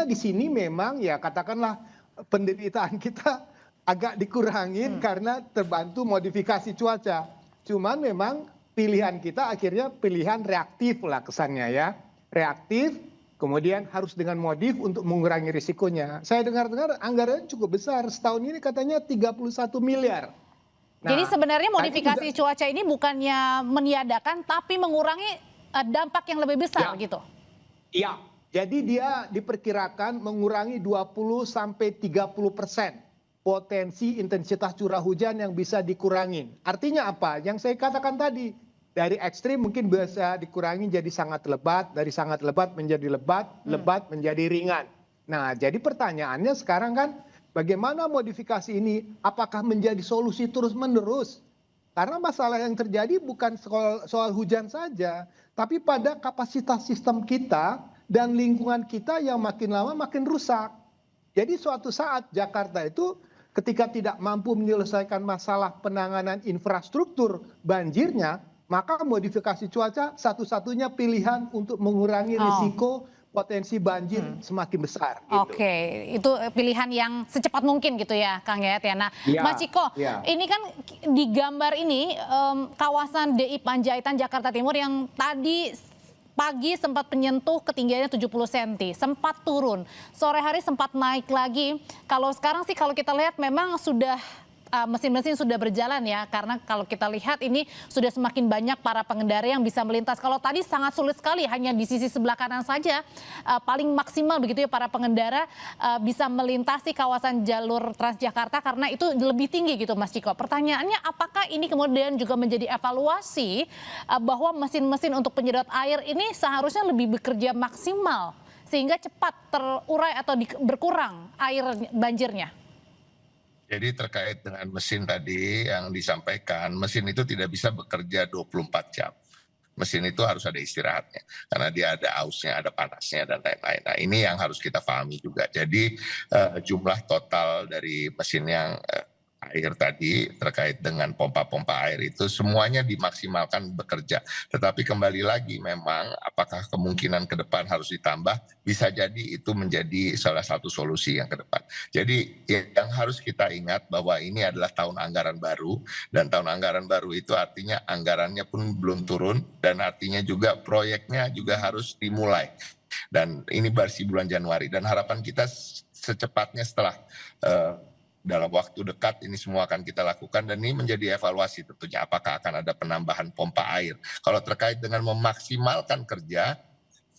artinya di sini memang ya katakanlah penderitaan kita agak dikurangin karena terbantu modifikasi cuaca. Cuman memang pilihan kita akhirnya pilihan reaktif lah kesannya ya. Reaktif, kemudian harus dengan modif untuk mengurangi risikonya. Saya dengar-dengar anggarannya cukup besar. Setahun ini katanya 31 miliar. Jadi Nah, sebenarnya tadi modifikasi juga, cuaca ini bukannya meniadakan, tapi mengurangi dampak yang lebih besar ya, gitu. iya. Jadi dia diperkirakan mengurangi 20 sampai 30% potensi intensitas curah hujan yang bisa dikurangin. Artinya apa? Yang saya katakan tadi, dari ekstrim mungkin bisa dikurangi jadi sangat lebat, dari sangat lebat menjadi lebat, lebat menjadi ringan. Nah, jadi pertanyaannya sekarang kan bagaimana modifikasi ini apakah menjadi solusi terus-menerus? Karena masalah yang terjadi bukan soal hujan saja, tapi pada kapasitas sistem kita dan lingkungan kita yang makin lama makin rusak. Jadi suatu saat Jakarta itu ketika tidak mampu menyelesaikan masalah penanganan infrastruktur banjirnya, maka modifikasi cuaca satu-satunya pilihan untuk mengurangi Oh. risiko potensi banjir semakin besar gitu. Oke, itu pilihan yang secepat mungkin gitu ya, Kang Yayat ya. Nah, Mas Iya, Ciko, iya. ini kan di gambar ini kawasan DI Panjaitan Jakarta Timur yang tadi pagi sempat menyentuh ketinggiannya 70 cm, sempat turun. Sore hari sempat naik lagi. Kalau sekarang sih kalau kita lihat memang sudah mesin-mesin sudah berjalan ya, karena kalau kita lihat ini sudah semakin banyak para pengendara yang bisa melintas. Kalau tadi sangat sulit sekali, hanya di sisi sebelah kanan saja paling maksimal begitu ya para pengendara bisa melintasi kawasan jalur Transjakarta karena itu lebih tinggi gitu Mas Ciko. Pertanyaannya apakah ini kemudian juga menjadi evaluasi bahwa mesin-mesin untuk penyedot air ini seharusnya lebih bekerja maksimal sehingga cepat terurai atau berkurang air banjirnya? Jadi terkait dengan mesin tadi yang disampaikan, mesin itu tidak bisa bekerja 24 jam. Mesin itu harus ada istirahatnya, karena dia ada ausnya, ada panasnya, dan lain-lain. Nah ini yang harus kita pahami juga. Jadi jumlah total dari mesin yang air tadi terkait dengan pompa-pompa air itu semuanya dimaksimalkan bekerja. Tetapi kembali lagi memang apakah kemungkinan ke depan harus ditambah, bisa jadi itu menjadi salah satu solusi yang ke depan. Jadi yang harus kita ingat bahwa ini adalah tahun anggaran baru, dan tahun anggaran baru itu artinya anggarannya pun belum turun, dan artinya juga proyeknya juga harus dimulai. Dan ini masih bulan Januari, dan harapan kita secepatnya setelah dalam waktu dekat ini semua akan kita lakukan, dan ini menjadi evaluasi tentunya apakah akan ada penambahan pompa air. Kalau terkait dengan memaksimalkan kerja,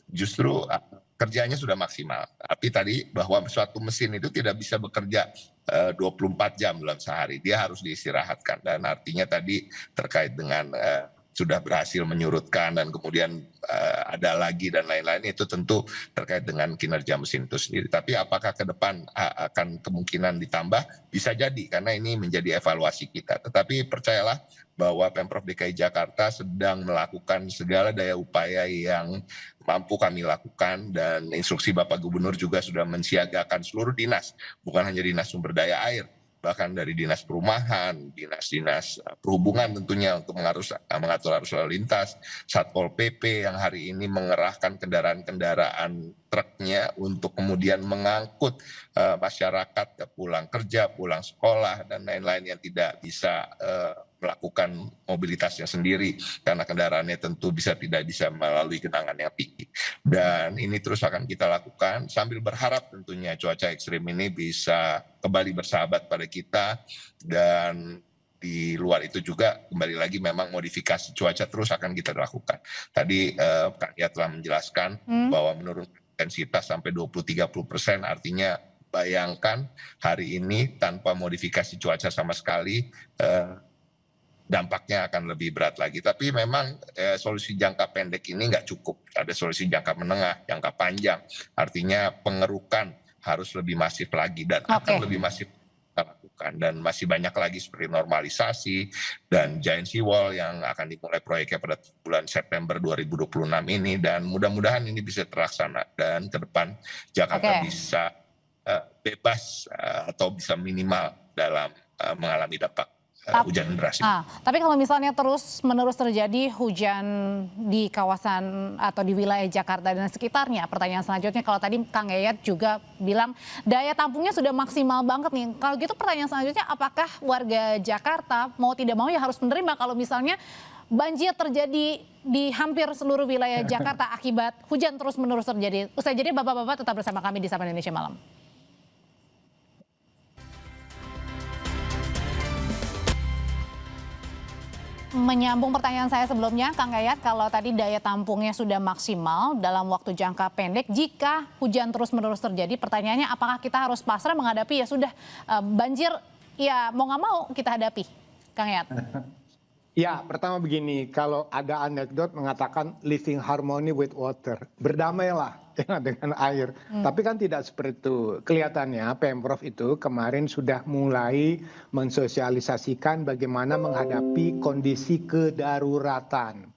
justru kerjanya sudah maksimal. Tapi tadi bahwa suatu mesin itu tidak bisa bekerja 24 jam dalam sehari, dia harus diistirahatkan, dan artinya tadi terkait dengan sudah berhasil menyurutkan dan kemudian ada lagi dan lain-lain, itu tentu terkait dengan kinerja mesin itu sendiri. Tapi apakah ke depan akan kemungkinan ditambah? Bisa jadi, karena ini menjadi evaluasi kita. Tetapi percayalah bahwa Pemprov DKI Jakarta sedang melakukan segala daya upaya yang mampu kami lakukan, dan instruksi Bapak Gubernur juga sudah mensiagakan seluruh dinas, bukan hanya dinas sumber daya air, bahkan dari dinas perumahan, dinas-dinas perhubungan tentunya untuk mengatur arus lalu lintas, Satpol PP yang hari ini mengerahkan kendaraan-kendaraan truknya untuk kemudian mengangkut masyarakat pulang kerja, pulang sekolah, dan lain-lain yang tidak bisa melakukan mobilitasnya sendiri karena kendaraannya tentu tidak bisa melalui genangan yang tinggi. Dan ini terus akan kita lakukan sambil berharap tentunya cuaca ekstrim ini bisa kembali bersahabat pada kita, dan di luar itu juga kembali lagi memang modifikasi cuaca terus akan kita lakukan. Tadi Kak Ia telah menjelaskan bahwa menurun intensitas sampai 20-30%, artinya bayangkan hari ini tanpa modifikasi cuaca sama sekali, dampaknya akan lebih berat lagi. Tapi memang solusi jangka pendek ini nggak cukup. Ada solusi jangka menengah, jangka panjang. Artinya pengerukan harus lebih masif lagi, dan akan lebih masif kita lakukan. Dan masih banyak lagi seperti normalisasi dan giant sea wall yang akan dimulai proyeknya pada bulan September 2026 ini. Dan mudah-mudahan ini bisa terlaksana, dan ke depan Jakarta bisa bebas atau bisa minimal dalam mengalami dampak hujan deras. Tapi kalau misalnya terus-menerus terjadi hujan di kawasan atau di wilayah Jakarta dan sekitarnya, pertanyaan selanjutnya kalau tadi Kang Yayat juga bilang daya tampungnya sudah maksimal banget nih. Kalau gitu pertanyaan selanjutnya, apakah warga Jakarta mau tidak mau ya harus menerima kalau misalnya banjir terjadi di hampir seluruh wilayah Jakarta akibat hujan terus-menerus terjadi? Usai jadi Bapak-bapak tetap bersama kami di Sapa Indonesia Malam. Menyambung pertanyaan saya sebelumnya, Kang Yayat, kalau tadi daya tampungnya sudah maksimal dalam waktu jangka pendek, jika hujan terus-menerus terjadi, pertanyaannya apakah kita harus pasrah menghadapi ya sudah banjir, ya mau nggak mau kita hadapi, Kang Yayat? Ya, pertama begini, kalau ada anekdot mengatakan living harmony with water, berdamailah dengan air. Tapi kan tidak seperti itu. Kelihatannya Pemprov itu kemarin sudah mulai mensosialisasikan bagaimana menghadapi kondisi kedaruratan.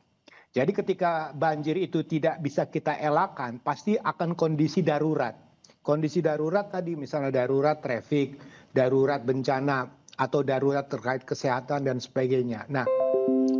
Jadi ketika banjir itu tidak bisa kita elakkan, pasti akan kondisi darurat. Kondisi darurat tadi misalnya darurat trafik, darurat bencana, atau darurat terkait kesehatan dan sebagainya. Nah,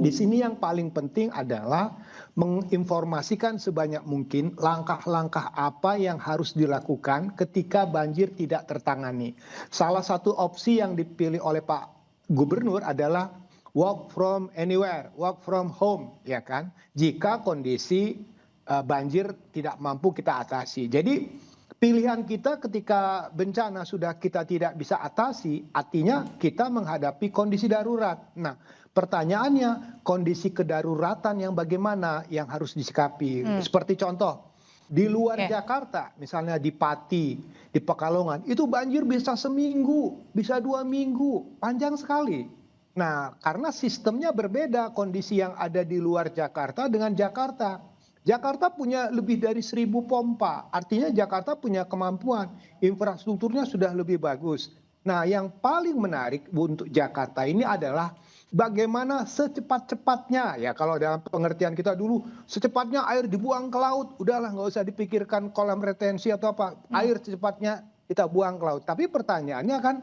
di sini yang paling penting adalah menginformasikan sebanyak mungkin langkah-langkah apa yang harus dilakukan ketika banjir tidak tertangani. Salah satu opsi yang dipilih oleh Pak Gubernur adalah work from anywhere, work from home, ya kan? Jika kondisi banjir tidak mampu kita atasi. Jadi pilihan kita ketika bencana sudah kita tidak bisa atasi, artinya kita menghadapi kondisi darurat. Nah, pertanyaannya kondisi kedaruratan yang bagaimana yang harus disikapi. Seperti contoh, di luar Jakarta, misalnya di Pati, di Pekalongan, itu banjir bisa seminggu, bisa 2 minggu, panjang sekali. Nah, karena sistemnya berbeda kondisi yang ada di luar Jakarta dengan Jakarta. Jakarta punya lebih dari 1.000 pompa, artinya Jakarta punya kemampuan, infrastrukturnya sudah lebih bagus. Nah, yang paling menarik untuk Jakarta ini adalah bagaimana secepat-cepatnya, ya kalau dalam pengertian kita dulu, secepatnya air dibuang ke laut, udahlah nggak usah dipikirkan kolam retensi atau apa, air secepatnya kita buang ke laut. Tapi pertanyaannya kan,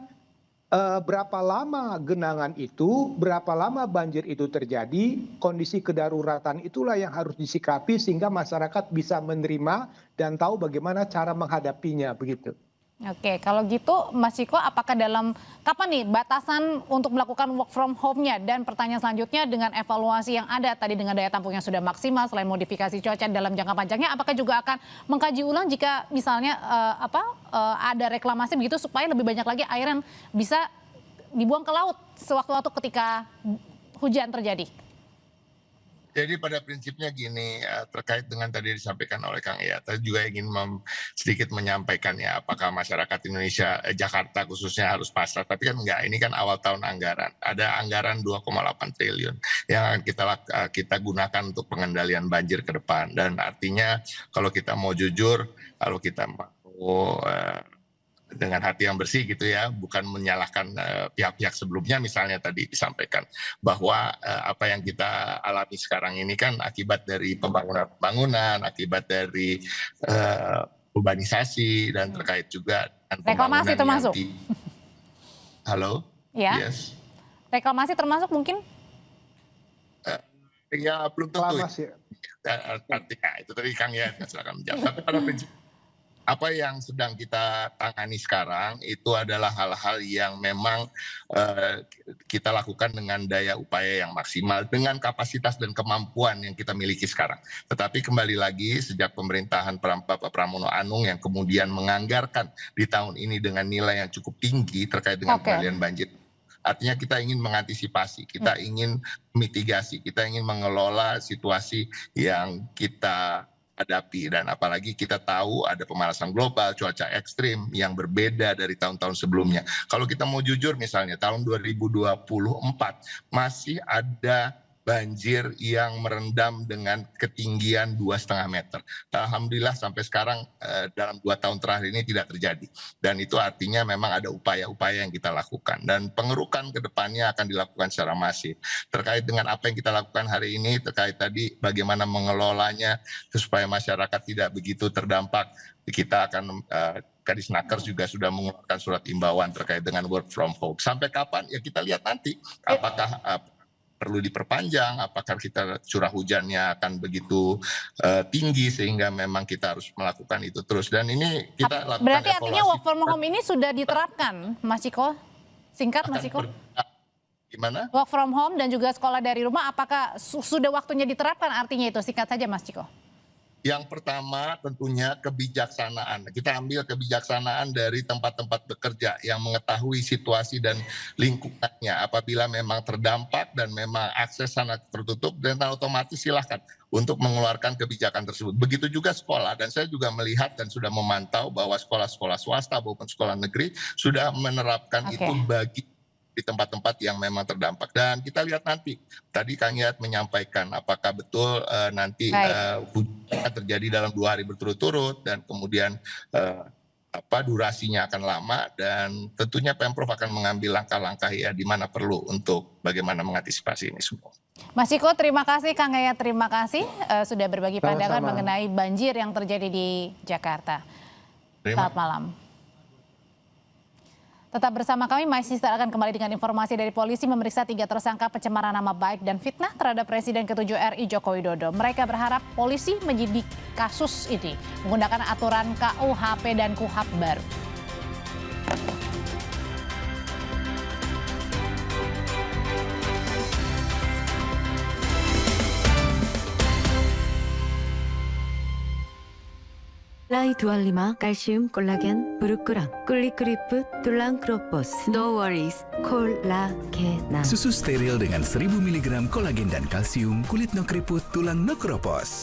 berapa lama genangan itu, berapa lama banjir itu terjadi, kondisi kedaruratan itulah yang harus disikapi sehingga masyarakat bisa menerima dan tahu bagaimana cara menghadapinya, begitu. Oke, kalau gitu Mas Ciko, apakah kapan nih batasan untuk melakukan work from home-nya? Dan pertanyaan selanjutnya, dengan evaluasi yang ada tadi dengan daya tampung yang sudah maksimal, selain modifikasi cuaca dalam jangka panjangnya, apakah juga akan mengkaji ulang jika misalnya ada reklamasi begitu supaya lebih banyak lagi air yang bisa dibuang ke laut sewaktu-waktu ketika hujan terjadi? Jadi pada prinsipnya gini, terkait dengan tadi disampaikan oleh Kang Yayat, saya juga ingin sedikit menyampaikan ya, apakah masyarakat Indonesia, Jakarta khususnya harus pasrah, tapi kan enggak, ini kan awal tahun anggaran, ada anggaran 2,8 triliun yang akan kita gunakan untuk pengendalian banjir ke depan, dan artinya kalau kita mau jujur, kalau kita mau dengan hati yang bersih gitu ya, bukan menyalahkan pihak-pihak sebelumnya, misalnya tadi disampaikan bahwa apa yang kita alami sekarang ini kan akibat dari pembangunan, akibat dari urbanisasi, dan terkait juga dengan reklamasi termasuk. Halo? Ya. Yes. Reklamasi termasuk mungkin? Ya belum tentu. Artinya itu tadi Kang ya, silakan menjawab. Tapi pada prinsip apa yang sedang kita tangani sekarang itu adalah hal-hal yang memang kita lakukan dengan daya upaya yang maksimal, dengan kapasitas dan kemampuan yang kita miliki sekarang. Tetapi kembali lagi, sejak pemerintahan Bapak Pramono Anung yang kemudian menganggarkan di tahun ini dengan nilai yang cukup tinggi terkait dengan pengendalian banjir, artinya kita ingin mengantisipasi, kita ingin mitigasi, kita ingin mengelola situasi yang kita hadapi, dan apalagi kita tahu ada pemanasan global, cuaca ekstrim yang berbeda dari tahun-tahun sebelumnya. Kalau kita mau jujur, misalnya tahun 2024 masih ada banjir yang merendam dengan ketinggian 2,5 meter. Alhamdulillah sampai sekarang dalam 2 tahun terakhir ini tidak terjadi. Dan itu artinya memang ada upaya-upaya yang kita lakukan. Dan pengerukan ke depannya akan dilakukan secara masif. Terkait dengan apa yang kita lakukan hari ini, terkait tadi bagaimana mengelolanya supaya masyarakat tidak begitu terdampak, kita akan Kadisnaker juga sudah mengeluarkan surat imbauan terkait dengan work from home. Sampai kapan? Ya kita lihat nanti. Apakah perlu diperpanjang? Apakah kita curah hujannya akan begitu tinggi sehingga memang kita harus melakukan itu terus? Dan ini kita lakukan Berarti evaluasi. artinya work from home ini sudah diterapkan, Mas Ciko? Singkat, Mas Ciko. Gimana? Work from home dan juga sekolah dari rumah, apakah sudah waktunya diterapkan artinya itu? Singkat saja, Mas Ciko. Yang pertama tentunya kebijaksanaan. Kita ambil kebijaksanaan dari tempat-tempat bekerja yang mengetahui situasi dan lingkungannya. Apabila memang terdampak dan memang akses sana tertutup, dan otomatis silahkan untuk mengeluarkan kebijakan tersebut. Begitu juga sekolah, dan saya juga melihat dan sudah memantau bahwa sekolah-sekolah swasta maupun sekolah negeri sudah menerapkan itu bagi di tempat-tempat yang memang terdampak. Dan kita lihat nanti, tadi Kang Yayat menyampaikan apakah betul nanti hujan terjadi dalam 2 hari berturut-turut, dan kemudian durasinya akan lama, dan tentunya Pemprov akan mengambil langkah-langkah ya di mana perlu untuk bagaimana mengantisipasi ini semua. Mas Ciko, terima kasih. Kang Yayat, terima kasih sudah berbagi pandangan Sama-sama. mengenai banjir yang terjadi di Jakarta. Selamat malam. Tetap bersama kami, masih akan kembali dengan informasi dari polisi memeriksa 3 tersangka pencemaran nama baik dan fitnah terhadap Presiden ke-7 RI Joko Widodo. Mereka berharap polisi menyidik kasus ini menggunakan aturan KUHP dan KUHAP baru. 라이두알리마 칼슘 콜라겐 브루크랑 꿀리크리프 툴랑크로포스 No worries 콜라게나 Susu steril dengan 1000 mg kolagen dan kalsium, kulit no keriput, tulang no keropos.